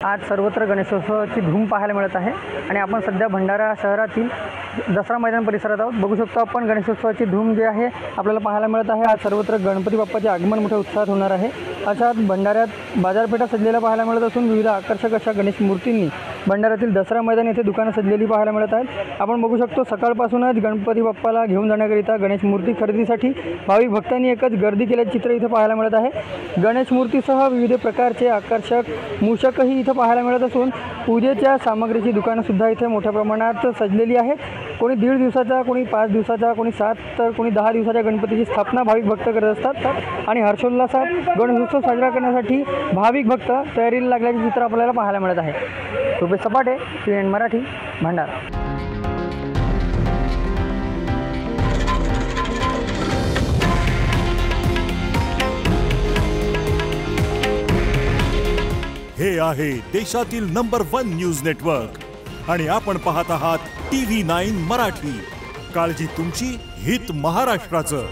आज सर्वत्र गणेशोत्सवाची धूम पाहायला मिळत आहे आणि आपण सध्या भंडारा शहरातील दसरा मैदान परिसरात आहोत। बघू शकतो आपण गणेशोत्सवाची धूम जी आहे आपल्याला पाहायला मिळत आहे। आज सर्वत्र गणपती बाप्पाचे आगमन मोठ्या उत्साहात होणार आहे। अशात भंडाऱ्यात बाजारपेठा सजलेल्या पाहायला मिळत असून विविध आकर्षक अशा गणेश मूर्तींनी भंडाऱ्यातील दसरा मैदान येथे दुकानं सजलेली पाहायला मिळत आहेत। आपण बघू शकतो सकाळपासूनच गणपती बाप्पाला घेऊन जाण्याकरिता गणेश मूर्ती खरेदीसाठी भाविक भक्तांनी एकच गर्दी केल्याचे चित्र इथे पाहायला मिळत आहे। गणेश मूर्तीसह विविध प्रकारचे आकर्षक मूषकही इथे पाहायला मिळत असून पूजेच्या सामग्रीची दुकानं सुद्धा इथे मोठ्या प्रमाणात सजलेली आहेत। कोणी 1.5 दिवसाचा, कोणी 5 दिवसाचा, कोणी 7 तर कोणी 10 दिवसाच्या गणपतीची स्थापना भाविक भक्त करत असतात आणि हर्षोल्लासात गणेशोत्सव साजरा करण्यासाठी भाविक भक्त तयारीला लागल्याचे चित्र आपल्याला पाहायला मिळत आहे। रुपेश सपाटे, CNN मराठी, भंडारा। हे आहे देशातील नंबर 1 न्यूज नेटवर्क आणि आपण पाहत आहात TV9 मराठी। काळजी तुमची, हित महाराष्ट्राचं।